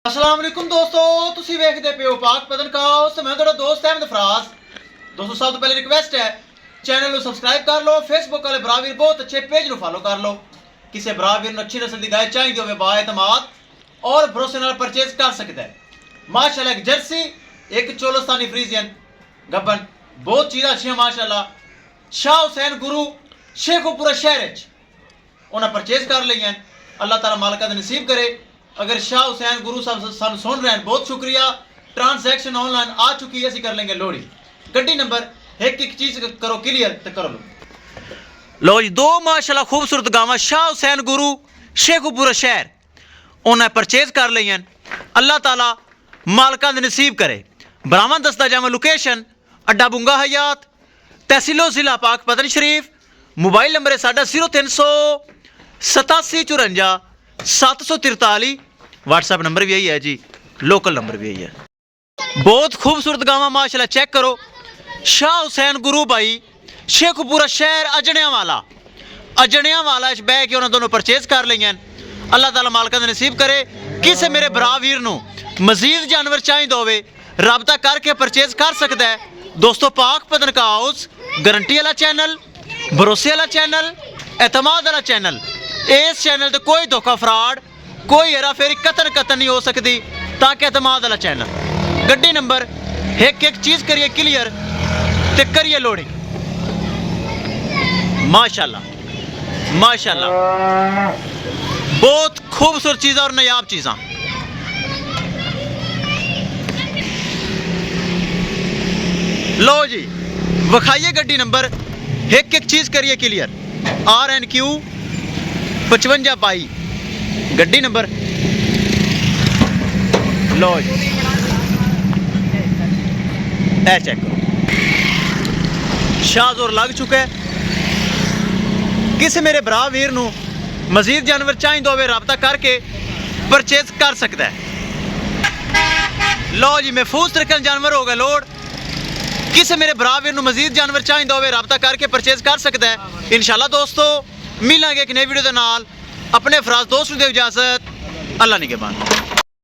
अस्सलाम वालेकुम दोस्तों, तुसी वेखदे पे हो पाक पतन काउस। मैं थोड़ा दोस्त अहमद फराज। दोस्तों सब तो पहले रिक्वेस्ट है, चैनल को सब्सक्राइब कर लो। फेसबुक वाले बरावीर बहुत अच्छे पेज को फॉलो कर लो। किसी बरावीर अच्छी नस्ल की गाय चाहिए हो बाएतमाद और भरोसे नाल परचेज कर सकता है। माशाल्लाह एक जर्सी, एक चोलस्तानी फ्रीजियन गब्बन, बहुत चीज़ां अच्छी माशाल्लाह। शाह हुसैन गुरु शेखुपुरा शहर उन्हें परचेज कर ली हैं। अल्लाह ताला मालिक दा नसीब करे। अगर शाह हुसैन गुरु साहब सन सुन रहे हैं, बहुत शुक्रिया। ट्रांसैक्शन ऑनलाइन आ चुकी है, असी कर लेंगे लोड़ी। गड्डी नंबर एक चीज करो क्लियर तो करो लो जी। दो माशाल्लाह खूबसूरत गावां शाह हुसैन गुरु शेखुपुरा शहर उन्हें परचेज कर ली हैं। अल्लाह ताला मालिका दा नसीब करे। बरामद दसदा जावा लोकेशन अड्डा बुंगा हयात, तहसीलो जिला पाक पतन शरीफ। मोबाइल नंबर है साडा 0387 54 743। व्हाट्सएप नंबर भी यही है जी, लोकल नंबर भी यही है। बहुत खूबसूरत गावां माशाल्लाह, चेक करो। शाह हुसैन गुरु भाई शेखुपुरा शहर अजनिया वाला बह के उन्होंने दोनों परचेज कर ली हैं। अल्लाह ताला मालिका दा नसीब करे। किसी मेरे भरा वीर नूं मजीद जानवर चाहिए होवे राबता करके परचेज कर सकता है। दोस्तों पाक पतन का हाउस गारंटी वाला चैनल, भरोसे वाला चैनल, एतमाद वाला चैनल। इस चैनल तो कोई धोखा फ्रॉड, कोई हेरा फेरी कतन नहीं हो सकती, ताकि एतमाद वाला चैनल। गड्डी नंबर एक चीज़ करिए क्लियर ते करिए लोडिंग। माशाल्लाह माशाल्लाह, बहुत खूबसूरत चीज़ा और नायाब चीज़ा। लो जी विखाइए गड्डी नंबर एक चीज़ करिए क्लियर। RNQ 5522 गड्डी नंबर। लो जी ए चेक करो, शाहजोर लग चुका है। किसी मेरे भरा वीर नूं मजीद जानवर चाहिए होवे राबता करके परचेज कर सकता है। लो जी महफूज तरीके जानवर हो गए लोड। किसी मेरे भरा वीर नूं मजीद जानवर चाहिए होवे राबता करके परचेज कर सकता है। इंशाल्लाह दोस्तों मिलांगे एक नई वीडियो के नाल। अपने फराज दोस्त नूं दे इजाजत। अल्लाह निगहबान।